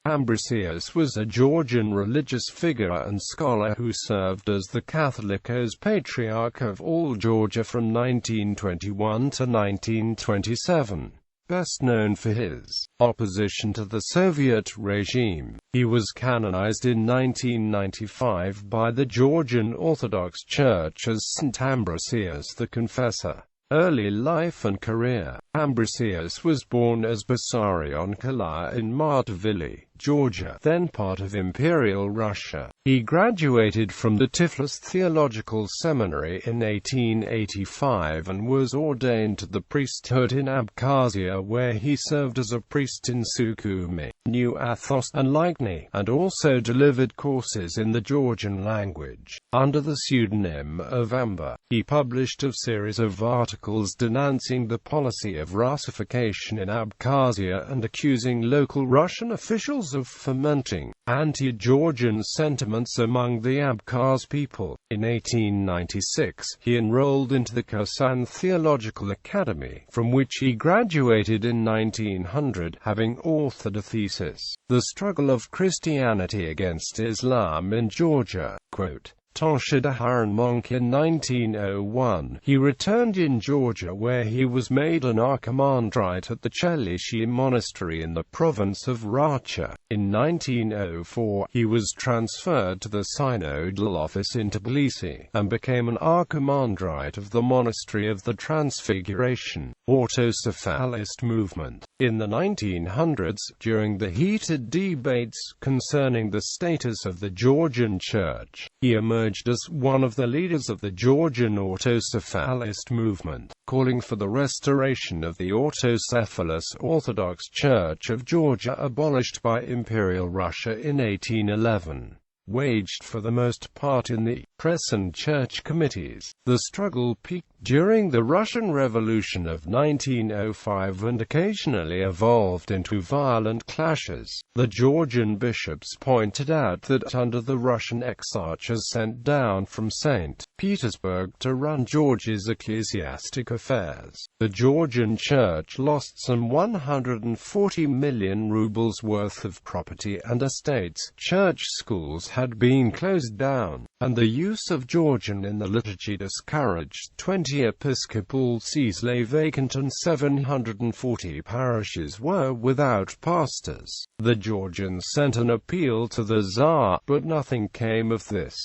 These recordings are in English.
Ambrosius was a Georgian religious figure and scholar who served as the Catholicos-Patriarch of All Georgia from 1921 to 1927. Best known for his opposition to the Soviet regime, he was canonized in 1995 by the Georgian Orthodox Church as Saint Ambrosius the Confessor. Early life and career. Ambrosius was born as Basarion Kala in Martvili, Georgia, then part of Imperial Russia. He graduated from the Tiflis Theological Seminary in 1885 and was ordained to the priesthood in Abkhazia, where he served as a priest in Sukhumi, New Athos, and Ligny, and also delivered courses in the Georgian language. Under the pseudonym of Amber, he published a series of articles denouncing the policy of Russification in Abkhazia and accusing local Russian officials of fomenting anti-Georgian sentiments among the Abkhaz people. In 1896, he enrolled into the Kazan Theological Academy, from which he graduated in 1900, having authored a thesis, "The Struggle of Christianity Against Islam in Georgia." Quote, Toshida Monk in 1901. He returned in Georgia, where he was made an archimandrite at the Chelishi monastery in the province of Racha. In 1904, he was transferred to the synodal office in Tbilisi, and became an archimandrite of the monastery of the Transfiguration, autocephalist movement. In the 1900s, during the heated debates concerning the status of the Georgian Church, he emerged as one of the leaders of the Georgian autocephalist movement, calling for the restoration of the autocephalous Orthodox Church of Georgia, abolished by Imperial Russia in 1811. Waged for the most part in the press and church committees. The struggle peaked during the Russian Revolution of 1905 and occasionally evolved into violent clashes. The Georgian bishops pointed out that under the Russian exarchs sent down from St. Petersburg to run Georgia's ecclesiastic affairs, the Georgian Church lost some 140 million rubles worth of property and estates. Church schools had been closed down, and the use of Georgian in the liturgy discouraged. 20 episcopal sees lay vacant and 740 parishes were without pastors. The Georgians sent an appeal to the Tsar, but nothing came of this.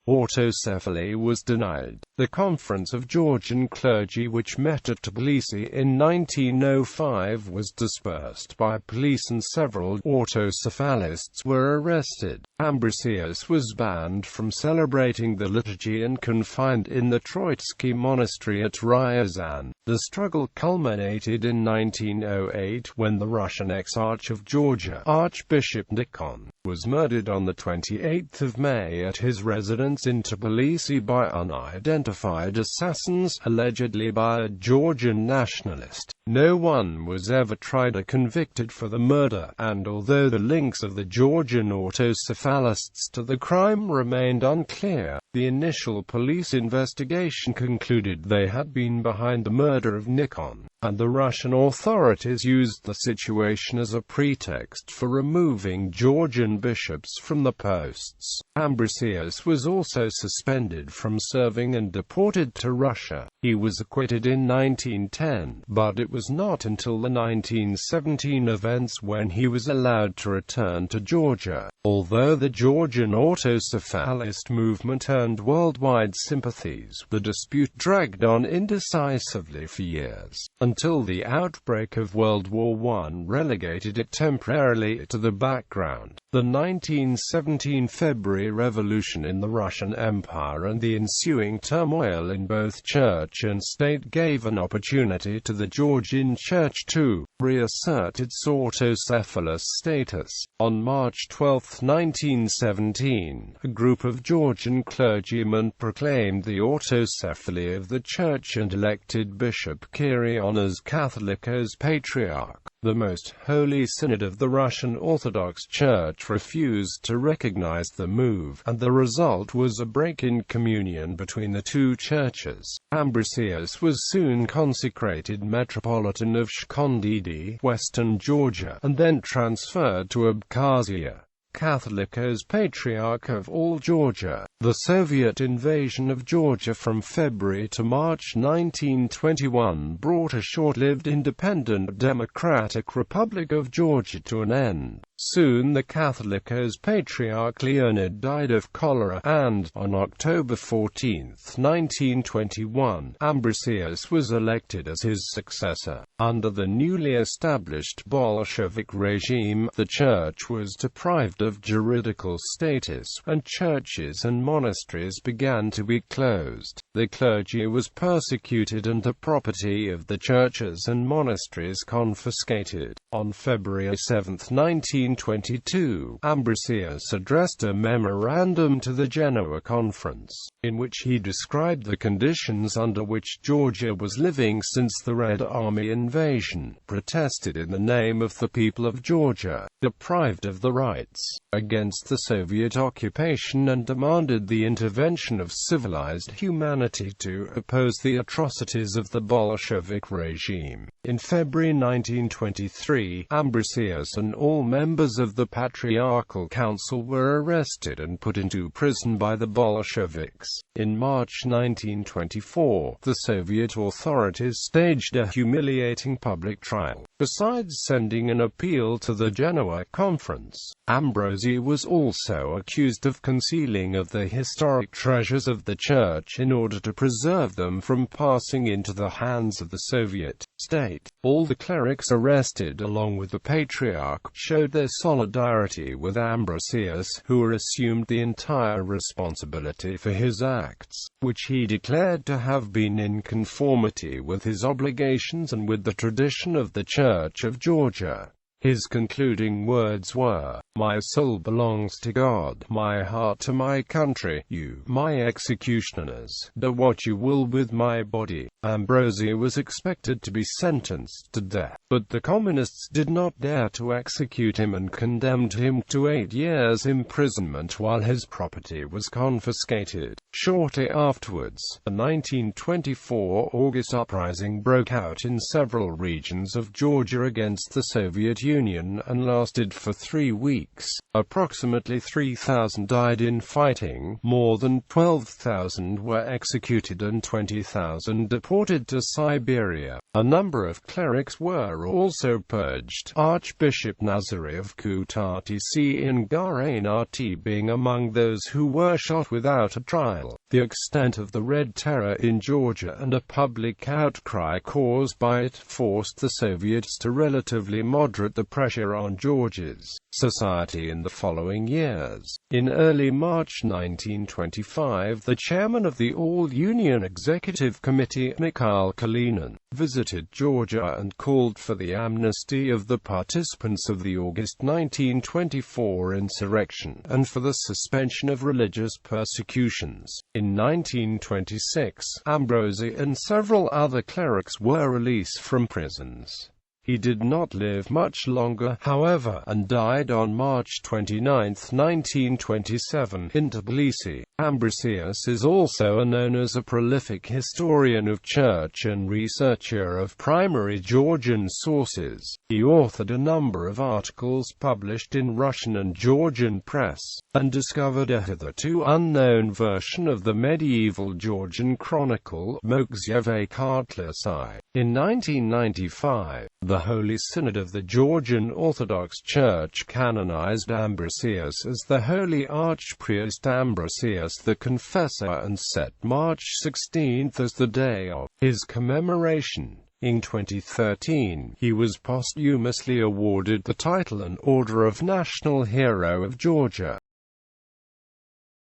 Autocephaly was denied. The Conference of Georgian Clergy, which met at Tbilisi in 1905, was dispersed by police and several autocephalists were arrested. Ambrosius was banned from celebrating the liturgy and confined in the Troitsky monastery at Ryazan. The struggle culminated in 1908 when the Russian Exarch of Georgia, Archbishop Nikon, was murdered on the 28th of May at his residence in Tbilisi by unidentified assassins, allegedly by a Georgian nationalist. No one was ever tried or convicted for the murder, and although the links of the Georgian autocephalists to the crime remained unclear, the initial police investigation concluded they had been behind the murder of Nikon, and the Russian authorities used the situation as a pretext for removing Georgian bishops from the posts. Ambrosius was also suspended from serving and deported to Russia. He was acquitted in 1910, but it was not until the 1917 events when he was allowed to return to Georgia. Although the Georgian autocephalist movement earned worldwide sympathies, the dispute dragged on indecisively for years, until the outbreak of World War I relegated it temporarily to the background. The 1917 February Revolution in the Russian Empire and the ensuing turmoil in both church and state gave an opportunity to the Georgian Church to reassert its autocephalous status. On March 12, 1917, a group of Georgian clergymen proclaimed the autocephaly of the Church and elected Bishop Kyrion as Catholicos-Patriarch The Most Holy Synod of the Russian Orthodox Church refused to recognize the move, and the result was a break in communion between the two churches. Ambrosius was soon consecrated Metropolitan of Shkondidi, Western Georgia, and then transferred to Abkhazia. Catholicos-Patriarch of All Georgia. The Soviet invasion of Georgia from February to March 1921 brought a short-lived independent Democratic Republic of Georgia to an end. Soon the Catholicos-Patriarch Leonid died of cholera, and, on October 14, 1921, Ambrosius was elected as his successor. Under the newly established Bolshevik regime, the Church was deprived of juridical status, and churches and monasteries began to be closed. The clergy was persecuted and the property of the churches and monasteries confiscated. On February 7, 1922, Ambrosius addressed a memorandum to the Genoa Conference, in which he described the conditions under which Georgia was living since the Red Army invasion, protested in the name of the people of Georgia, deprived of the rights, against the Soviet occupation, and demanded the intervention of civilized humanity to oppose the atrocities of the Bolshevik regime. In February 1923, Ambrosius and all members of the Patriarchal Council were arrested and put into prison by the Bolsheviks. In March 1924, the Soviet authorities staged a humiliating public trial. Besides sending an appeal to the Genoa Conference, Ambrosius was also accused of concealing of the historic treasures of the Church in order to preserve them from passing into the hands of the Soviet state. All the clerics arrested along with the Patriarch showed their solidarity with Ambrosius, who assumed the entire responsibility for his acts, which he declared to have been in conformity with his obligations and with the tradition of the Church of Georgia. His concluding words were, "My soul belongs to God, my heart to my country. You, my executioners, do what you will with my body." Ambrosius was expected to be sentenced to death, but the communists did not dare to execute him and condemned him to 8 years imprisonment while his property was confiscated. Shortly afterwards, a 1924 August uprising broke out in several regions of Georgia against the Soviet Union and lasted for 3 weeks. Approximately 3,000 died in fighting, more than 12,000 were executed and 20,000 deported to Siberia. A number of clerics were also purged, Archbishop Nazari of Kutaisi in Garanati being among those who were shot without a trial. The extent of the Red Terror in Georgia and a public outcry caused by it forced the Soviets to relatively moderate the pressure on Georgia's society in the following years. In early March 1925, the chairman of the All-Union Executive Committee, Mikhail Kalinin, visited Georgia and called for the amnesty of the participants of the August 1924 insurrection, and for the suspension of religious persecutions. In 1926, Ambrosius and several other clerics were released from prisons. He did not live much longer, however, and died on March 29, 1927, in Tbilisi. Ambrosius is also known as a prolific historian of church and researcher of primary Georgian sources. He authored a number of articles published in Russian and Georgian press, and discovered a hitherto unknown version of the medieval Georgian chronicle, Moksevei Kartlasai. In 1995, the Holy Synod of the Georgian Orthodox Church canonized Ambrosius as the Holy Archpriest Ambrosius the Confessor and set March 16 as the day of his commemoration. In 2013, he was posthumously awarded the title and Order of National Hero of Georgia.